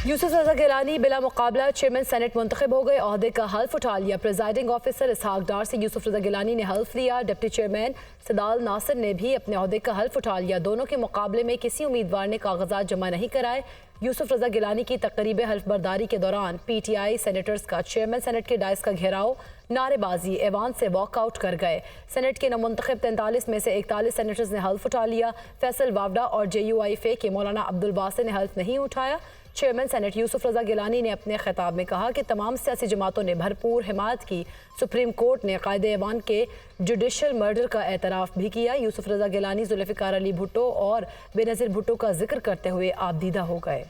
यूसुफ रजा गिलानी बिला मुकाबला chairman senate मुंतखब हो गए। ओहदे का हल्फ उठा लिया। प्रिजाइडिंग ऑफिसर इसहाक डार से यूसुफ रजा गिलानी ने हल्फ लिया। डिप्टी चेयरमैन सदाल नासिर ने भी अपने ओहदे का हल्फ उठा लिया। दोनों के मुकाबले में किसी उम्मीदवार ने कागजात जमा नहीं कराए। यूसुफ रजा गिलानी की तकरीब हल्फ बर्दारी के दौरान PTI सेनेटर्स का चेयरमैन सेनेट के डाइस का घेराव, नारेबाजी, ऐवान से वॉकआउट कर गए। सेनेट के नमुंतखब 43 में से 41 सेनेटर्स ने हल्फ उठा लिया। फैसल वावडा और JUIFA के मौलाना अब्दुल वासिर ने हल्फ नहीं उठाया। चेयरमैन सेनेट यूसुफ रजा गिलानी ने अपने खिताब में कहा कि तमाम सियासी जमातों ने भरपूर हिमायत की। सुप्रीम कोर्ट ने कायदे ऐवान के जुडिशल मर्डर का एतराफ़ भी किया। यूसुफ रजा गिलानी जुल्फ़िकार अली भुट्टो और बेनज़ीर भुट्टो का जिक्र करते हुए आबदीदा हो गए।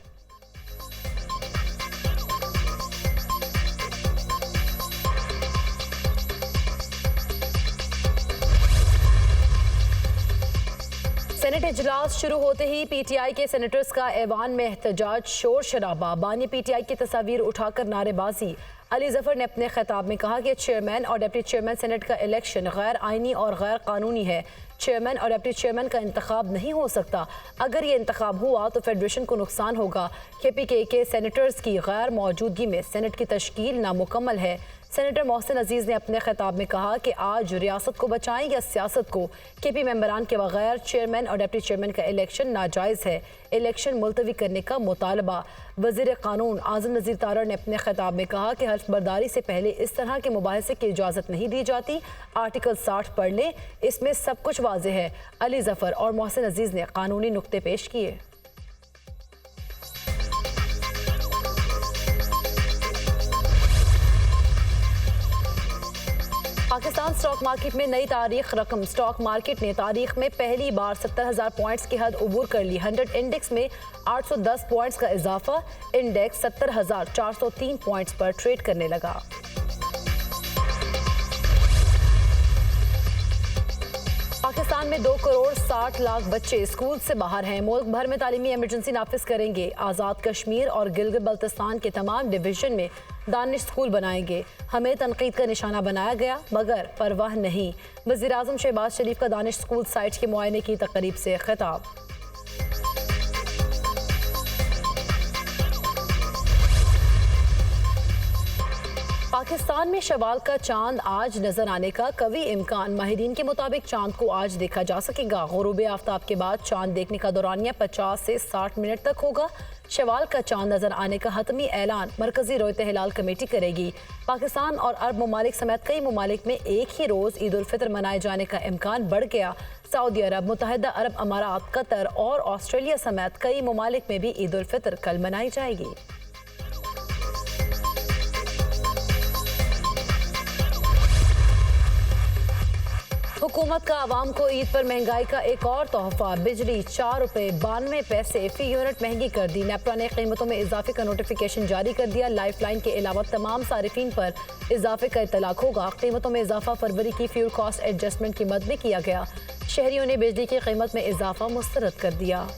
सेनेट इजलास शुरू होते ही PTI के सेनेटर्स का ऐवान में एहतजाज, शोर शराबा, बानी PTI की तस्वीर उठाकर नारेबाजी। अली जफर ने अपने खिताब में कहा कि चेयरमैन और डिप्टी चेयरमैन सेनेट का इलेक्शन गैर आइनी और गैर कानूनी है। चेयरमैन और डिप्टी चेयरमैन का इंतखाब नहीं हो सकता। अगर ये इंतखाब हुआ तो फेडरेशन को नुकसान होगा। KPK के सेनेटर्स की गैर मौजूदगी में सेनेट की तश्कील नामुकम्मल है। सेनेटर मोहसिन अजीज़ ने अपने खिताब में कहा कि आज रियासत को बचाएं या सियासत को। KP मेंबरान के बगैर चेयरमैन और डिप्टी चेयरमैन का इलेक्शन नाजायज़ है। इलेक्शन मुलतवी करने का मुतालबा। वज़ीर कानून आज़म नज़ीर तारड़ ने अपने खिताब में कहा कि हल्फ बर्दारी से पहले इस तरह के मुबाहिसे की इजाज़त नहीं दी जाती। आर्टिकल 60 पढ़ लें, इसमें सब कुछ वाज़ेह है। अली जफर और मोहसिन अजीज़ ने कानूनी नुक्ते पेश किए। पाकिस्तान स्टॉक मार्केट में नई तारीख रकम। स्टॉक मार्केट ने तारीख में पहली बार 70,000 पॉइंट्स की हद उबूर कर ली। 100 इंडेक्स में 810 पॉइंट्स का इजाफा। इंडेक्स 70,403 पॉइंट्स पर ट्रेड करने लगा। पाकिस्तान में 2 करोड़ 60 लाख बच्चे स्कूल से बाहर हैं। मुल्क भर में तालीमी इमरजेंसी नाफिज करेंगे। आज़ाद कश्मीर और गिलगित बल्तिस्तान के तमाम डिवीजन में दानिश स्कूल बनाएंगे। हमें तनकीद का निशाना बनाया गया मगर परवाह नहीं। वज़ीर आज़म शहबाज शरीफ का दानिश स्कूल साइट के मुआयने की तकरीब से खिताब। पाकिस्तान में शवाल का चांद आज नजर आने का कवी इम्कान। माहिरीन के मुताबिक चांद को आज देखा जा सकेगा। गुरूब आफ्ताब के बाद चांद देखने का दौरानिया 50 से 60 मिनट तक होगा। शवाल का चांद नजर आने का हतमी ऐलान मरकजी रोयत हिलाल कमेटी करेगी। पाकिस्तान और अरब ममालिक समेत कई ममालिक में एक ही रोज ईद उल फितर मनाए जाने का इम्कान बढ़ गया। सऊदी अरब, मुत्तहिदा अरब अमारात, कतर और ऑस्ट्रेलिया समेत कई ममालिक में भी ईद उल फितर कल मनाई जाएगी। हुकूमत का आवाम को ईद पर महंगाई का एक और तोहफा। बिजली 4 रुपये 92 पैसे फी यूनिट महंगी कर दी। नेपरा ने कीमतों में इजाफे का नोटिफिकेशन जारी कर दिया। लाइफ लाइन के अलावा तमाम सारिफिन पर इजाफे का इतलाक होगा। कीमतों में इजाफा फरवरी की फ्यूल कॉस्ट एडजस्टमेंट की मद में किया गया। शहरियों ने बिजली की कीमत में इजाफा मुस्तरद कर दिया।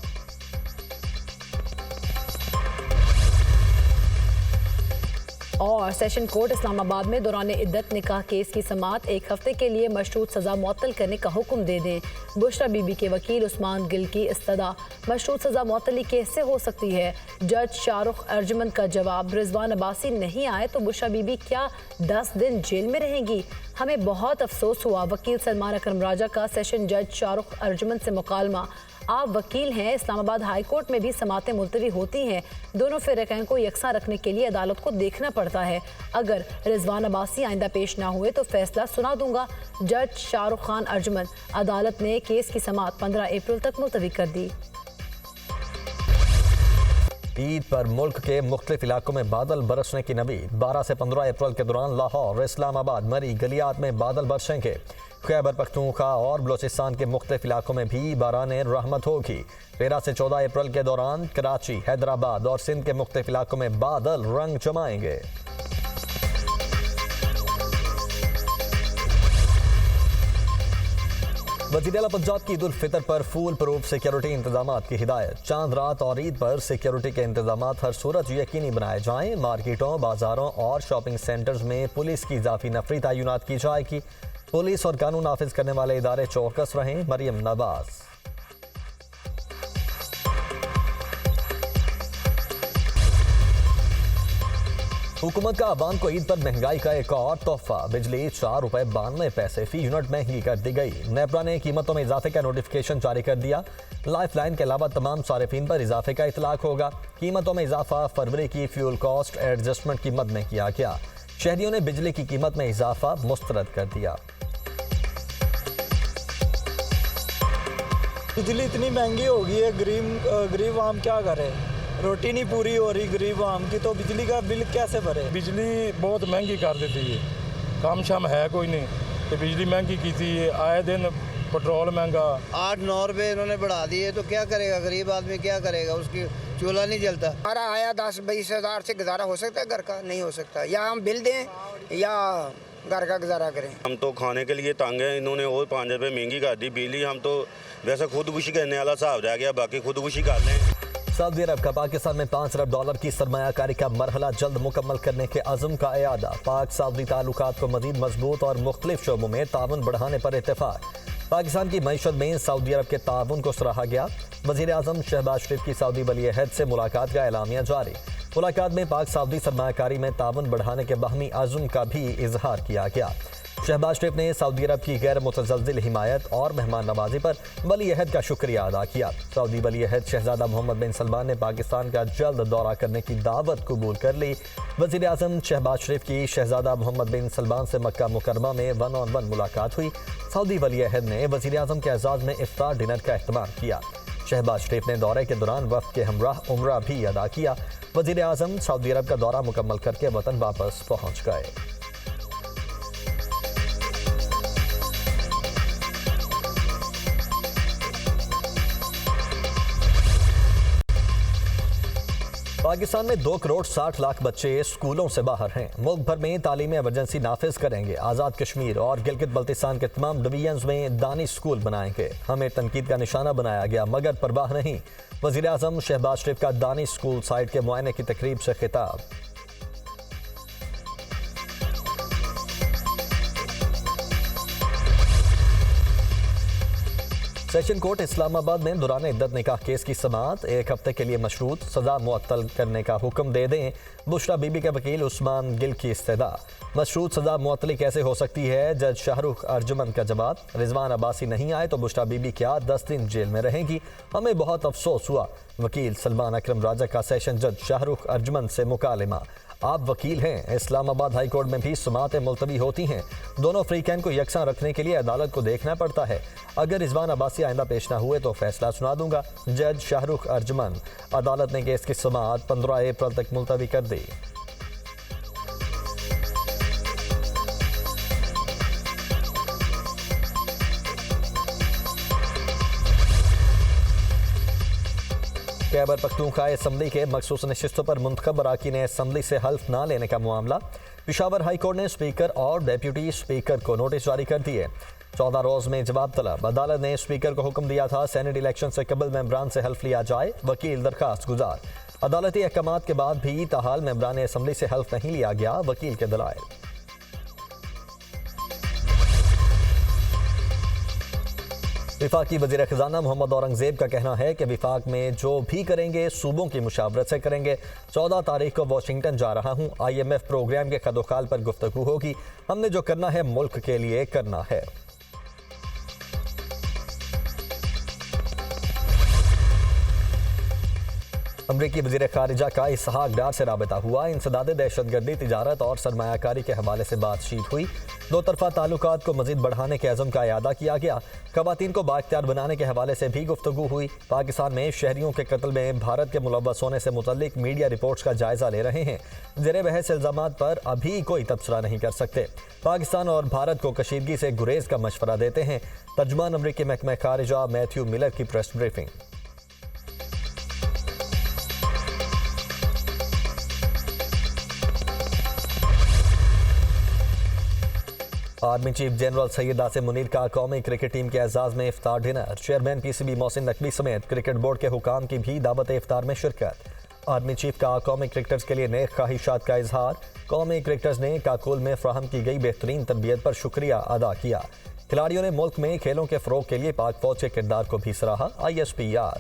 और सेशन कोर्ट इस्लामाबाद में दौरान इद्दत निकाह केस की समाअत 1 हफ्ते के लिए मशरूत सज़ा मुअत्तल करने का हुक्म दे दें। बुशरा बीबी के वकील उस्मान गिल की इस्तदा। मशरूत सज़ा मुअत्तली कैसे हो सकती है? जज शाहरुख अर्जुमंद का जवाब। रिजवान अब्बासी नहीं आए तो बुशरा बीबी क्या 10 दिन जेल में रहेंगी? हमें बहुत अफसोस हुआ। वकील सलमान अकरम राजा का सेशन जज शाहरुख अर्जुमंद से मुकालमा। आप वकील हैं, इस्लामाबाद हाई कोर्ट में भी समातें मुलतवी होती हैं। दोनों फ़िरक़ैन को यकसा रखने के लिए अदालत को देखना पड़ता है। अगर रिजवान अब्बासी आइंदा पेश ना हुए तो फैसला सुना दूंगा। जज शाहरुख खान अर्जुमंद। अदालत ने केस की समाअत 15 अप्रैल तक मुलतवी कर दी। ईद पर मुल्क के मुख्तलिफ इलाकों में बादल बरसने की नबी। 12 से 15 अप्रैल के दौरान लाहौर, इस्लामाबाद, मरी, गलियात में बादल बरसेंगे। खैबर पख्तूनख्वा और बलोचिस्तान के मुख्तलिफ इलाकों में भी बाराने रहमत होगी। 13 से 14 अप्रैल के दौरान कराची, हैदराबाद और सिंध के मुख्तलिफ इलाकों में बादल रंग जमाएंगे। वज़ीर आला पंजाब की ईद उल फितर पर फूल प्रूफ सिक्योरिटी इंतजाम की हिदायत। चांद रात और ईद पर सिक्योरिटी के इंतजाम हर सूरत यकीनी बनाए जाएं। मार्केटों, बाजारों और शॉपिंग सेंटर्स में पुलिस की इजाफी नफरी तैनात की जाएगी। पुलिस और कानून नाफिज करने वाले इदारे चौकस रहें। मरियम नवाज। हुकूमत का आवाम को ईद पर महंगाई का एक और तोहफा। बिजली 4 रुपए 92 पैसे फी यूनिट महंगी कर दी गई। नेपरा ने कीमतों में इजाफे का नोटिफिकेशन जारी कर दिया। लाइफ लाइन के अलावा तमाम सारिफीन पर इजाफे का इतलाक होगा। कीमतों में इजाफा फरवरी की फ्यूल कॉस्ट एडजस्टमेंट की मद में किया गया। शहरियों ने बिजली की कीमत में इजाफा मुस्तरद कर दिया। बिजली इतनी महंगी हो गई है, गरीब आम क्या करे। रोटी नहीं पूरी हो रही गरीब आम की, तो बिजली का बिल कैसे भरे। बिजली बहुत महंगी कर देती है, काम शाम है कोई नहीं तो बिजली महंगी की थी। आए दिन पेट्रोल महंगा 8-9 रुपये इन्होंने बढ़ा दिए, तो क्या करेगा गरीब आदमी, क्या करेगा, उसकी चूल्हा नहीं जलता। हमारा आया 10-20 हज़ार से गुजारा हो सकता है, घर का नहीं हो सकता। या हम बिल दें या घर का गुजारा करें। हम तो खाने के लिए तंग हैं, इन्होंने और 5 रुपये महंगी कर दी बिजली। हम तो वैसे खुदकुशी करने वाला हिसाब रह गया, बाकी खुदकुशी कर लें। सऊदी अरब का पाकिस्तान में $5 अरब की सरमायाकारी का मरहला जल्द मुकम्मल करने के अज़्म का इयादा। पाक सऊदी ताल्लुकात को मज़ीद मजबूत और मुख्तलिफ शोबों में ताउन बढ़ाने पर इत्तेफाक। पाकिस्तान की मईशत में सऊदी अरब के ताउन को सराहा गया। वज़ीर आज़म शहबाज शरीफ की सऊदी वली अहद से मुलाकात का एलामिया जारी। मुलाकात में पाक सऊदी सरमायाकारी में ताउन बढ़ाने के बाहमी अज़्म का भी इजहार किया गया। शहबाज शरीफ ने सऊदी अरब की गैर मुतज़लज़िल हिमायत और मेहमान नवाजी पर वली अहद का शुक्रिया अदा किया। सऊदी वली अहद शहजादा मोहम्मद बिन सलमान ने पाकिस्तान का जल्द दौरा करने की दावत कबूल कर ली। वज़ीर आज़म शहबाज शरीफ की शहजादा मोहम्मद बिन सलमान से मक्का मुकरमा में 1-on-1 मुलाकात हुई। सऊदी वली अहद ने वज़ीर आज़म के एजाज़ में इफ्तार डिनर का एहतमाम किया। शहबाज शरीफ ने दौरे के दौरान वफ़द के हमराह उम्रा भी अदा किया। वज़ीर आज़म सऊदी अरब का दौरा मुकम्मल करके वतन वापस पहुँच गए। पाकिस्तान में 2 करोड़ 60 लाख बच्चे स्कूलों से बाहर हैं। मुल्क भर में तालीमी इमरजेंसी नाफिज करेंगे। आज़ाद कश्मीर और गिलगित बल्तिस्तान के तमाम डिवीजन्स में दानिश स्कूल बनाएंगे। हमें तनकीद का निशाना बनाया गया मगर परवाह नहीं। वज़ीर आज़म शहबाज शरीफ का दानिश स्कूल साइट के मुआयने की तकरीब से खिताब। सेशन कोर्ट इस्लामाबाद में दौरान इद्दत निकाह केस की समाअत। 1 हफ्ते के लिए मशरूत सजा मुअत्तल करने का हुक्म दे दें। बुशरा बीबी के वकील उस्मान गिल की इस्तदा। मशरूत सजा मुअत्तली कैसे हो सकती है, जज शाहरुख अर्जुमन का जवाब। रिजवान अब्बासी नहीं आए तो बुशरा बीबी क्या 10 दिन जेल में रहेंगी। हमें बहुत अफसोस हुआ। वकील सलमान अकरम राजा का सेशन जज शाहरुख अर्जुमन से मुकालिमा। आप वकील हैं, इस्लामाबाद हाई कोर्ट में भी समाअतें मुलतवी होती हैं। दोनों फ्रीकैन को यकसां रखने के लिए अदालत को देखना पड़ता है। अगर रिजवान अब्बासी आइंदा पेश ना हुए तो फैसला सुना दूंगा। जज शाहरुख अर्जुमन। अदालत ने केस की समाअत 15 अप्रैल तक मुलतवी कर दी। खैबर पख्तूनख्वा असम्बली के मखसूस नशिस्तों पर मुंतखब अराकीन असम्बली से हल्फ ना लेने का मामला। पेशावर हाई कोर्ट ने स्पीकर और डेप्यूटी स्पीकर को नोटिस जारी कर दिए। 14 रोज में जवाब तलब। अदालत ने स्पीकर को हुक्म दिया था सेनेट इलेक्शन से कबल मेंबरान से हल्फ लिया जाए। वकील दरखास्त गुजार। अदालती अहकामात के बाद भी ताहाल मेंबरान असम्बली से हल्फ नहीं लिया गया। वकील के दलाइल। विफाकी वज़ीर ख़ज़ाना मोहम्मद औरंगज़ेब का कहना है कि विफाक में जो भी करेंगे सूबों की मुशावरत से करेंगे। 14 तारीख को वाशिंगटन जा रहा हूँ। IMF प्रोग्राम के खदोखाल पर गुफ्तगू होगी। हमने जो करना है मुल्क के लिए करना है। अमरीकी वज़ीर ख़ारिजा का इसहाक डार से राबता हुआ। इंसदाद दहशतगर्दी, तिजारत और सरमायाकारी के हवाले से बातचीत हुई। 2 तरफ़ा ताल्लुकात को मज़ीद बढ़ाने के अज़म का इयादा किया गया। ख़वातीन को बाइख्तियार बनाने के हवाले से भी गुफ्तगू हुई। पाकिस्तान में शहरियों के कत्ल में भारत के मुलव्वस होने से मुतल्लिक मीडिया रिपोर्ट्स का जायज़ा ले रहे हैं। ज़ेर बहस इल्ज़ामात पर अभी कोई तबसरा नहीं कर सकते। पाकिस्तान और भारत को कशीदगी से गुरेज का मशवरा देते हैं। तर्जुमान अमरीकी महकमा ख़ारिजा मैथ्यू मिलर की press briefing. Army chief general Syed Asim Munir का कौमी क्रिकेट टीम के एजाज में इफ्तार dinner. Chairman PCB Mohsin Naqvi समेत क्रिकेट बोर्ड के हुकाम की भी दावत इफ्तार में शिरकत। आर्मी चीफ का कौमी क्रिकेटर्स के लिए नेक ख्वाहिशात का इजहार। कौमी क्रिकेटर्स ने काकुल में फ्राहम की गई बेहतरीन तरबियत पर शुक्रिया अदा किया। खिलाड़ियों ने मुल्क में खेलों के फ़रोग के लिए पाक फौज के किरदार को भी सराहा। ISPR।